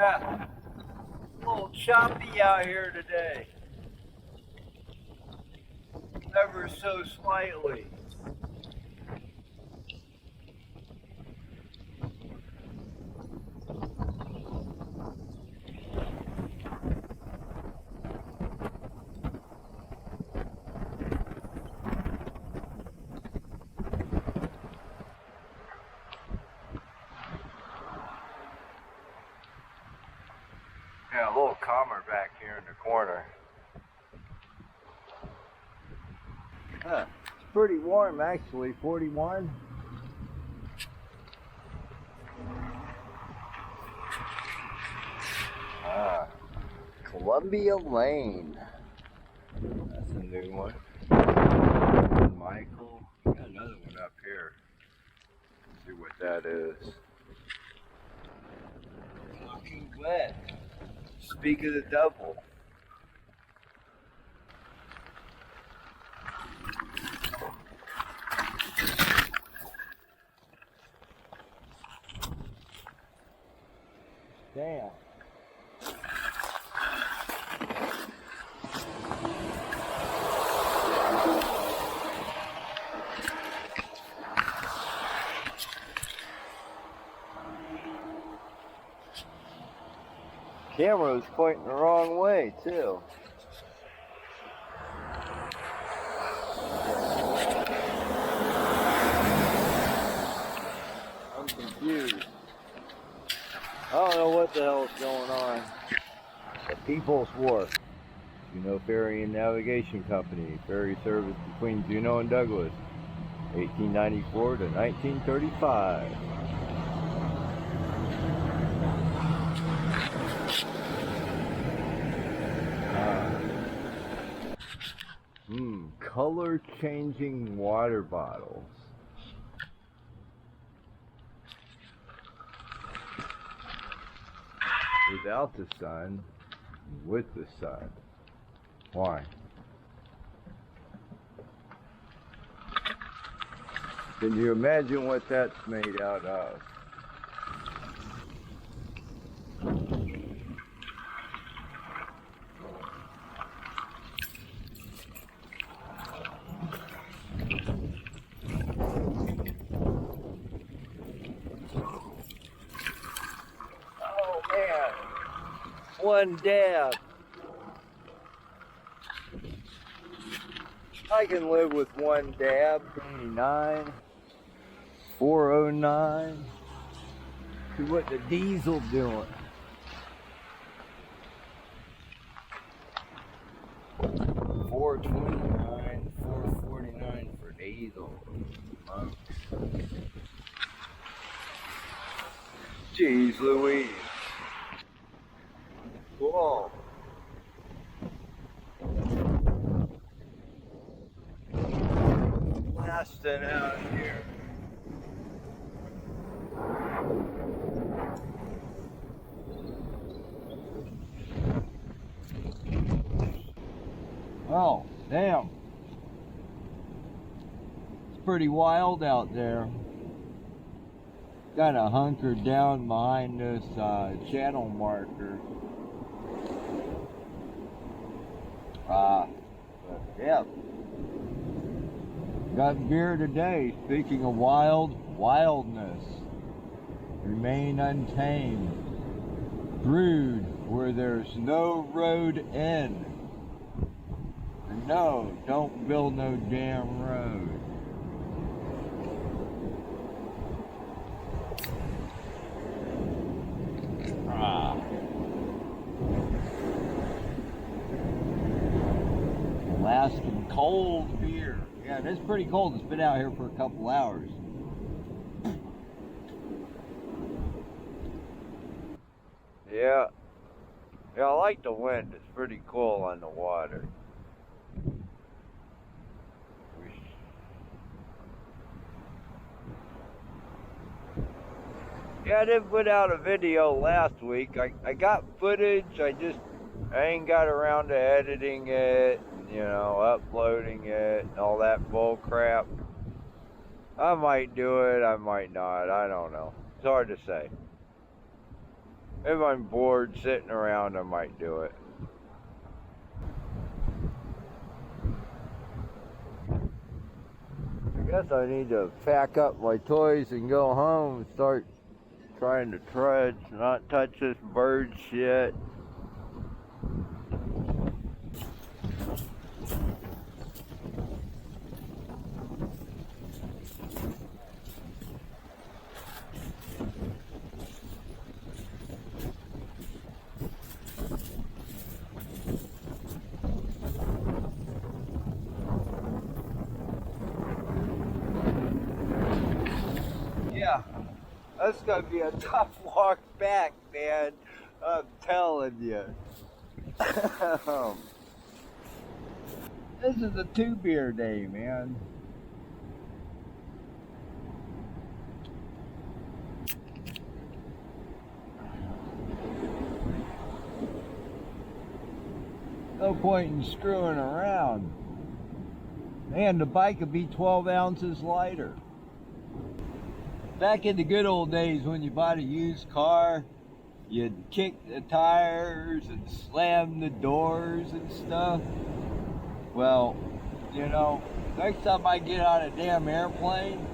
Yeah, a little choppy out here today. Ever so slightly. Yeah, a little calmer back here in the corner. It's pretty warm actually, 41. Columbia Lane. That's a new one. Michael. Got another one up here. Let's see what that is. Looking wet. Speak of the devil. Damn. Camera's pointing the wrong way too. I'm confused. I don't know what the hell is going on. The People's Wharf, Juneau Ferry and Navigation Company, ferry service between Juneau and Douglas, 1894 to 1935. Color changing water bottles. Without the sun, with the sun. Why? Can you imagine what that's made out of? One dab. I can live with one dab. 29, 409. See what the diesel doing. 429, 449 for diesel. Monks. Jeez Louise. Cool. Blasting out here. Oh, damn. It's pretty wild out there. Got to hunker down behind this channel marker. Yeah. Got beer today. Speaking of wildness. Remain untamed. Brewed where there's no road in. And no, don't build no damn road. Alaskan cold beer. Yeah, it's pretty cold. It's been out here for a couple hours. Yeah. Yeah, I like the wind. It's pretty cool on the water. Yeah, I didn't put out a video last week. I got footage. I ain't got around to editing it. You know, uploading it and all that bull crap. I might do it, I might not, I don't know. It's hard to say. If I'm bored sitting around, I might do it. I guess I need to pack up my toys and go home and start trying to trudge, not touch this bird shit. Yeah, that's gonna be a tough walk back, man. I'm telling you. This is a 2-beer day, man. No point in screwing around. Man, the bike would be 12 ounces lighter. Back in the good old days when you bought a used car, you'd kick the tires and slam the doors and stuff. Well, you know, next time I get on a damn airplane,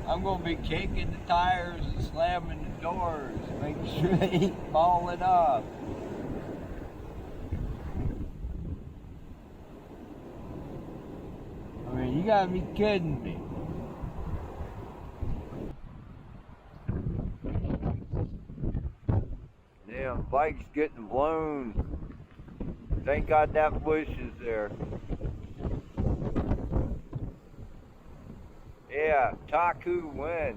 I'm going to be kicking the tires and slamming the doors, making sure they ain't falling off. I mean, you gotta be kidding me. Damn, bike's getting blown. Thank God that bush is there. Yeah, Taku win.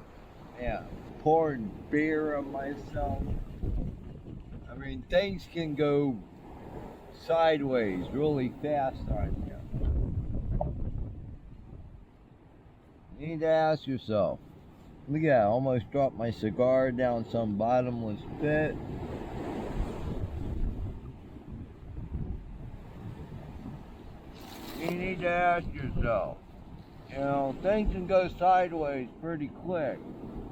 Yeah, pouring beer on myself. I mean, things can go sideways really fast on you. You need to ask yourself. Look at that, I almost dropped my cigar down some bottomless pit. You need to ask yourself. You know, things can go sideways pretty quick.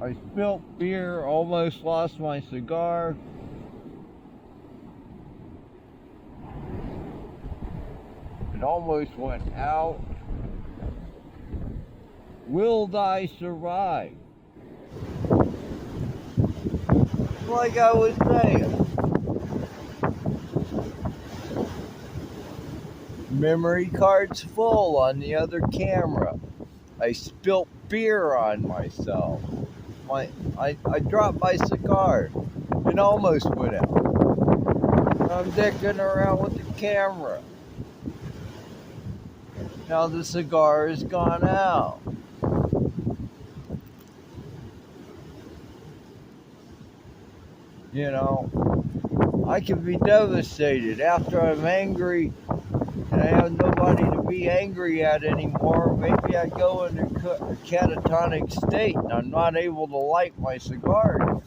I spilt beer, almost lost my cigar. It almost went out. Will I survive? Like I was saying. Memory card's full on the other camera. I spilt beer on myself. I dropped my cigar. It almost went out. I'm dicking around with the camera. Now the cigar has gone out. You know, I can be devastated after I'm angry and I have nobody to be angry at anymore. Maybe I go into a catatonic state and I'm not able to light my cigar.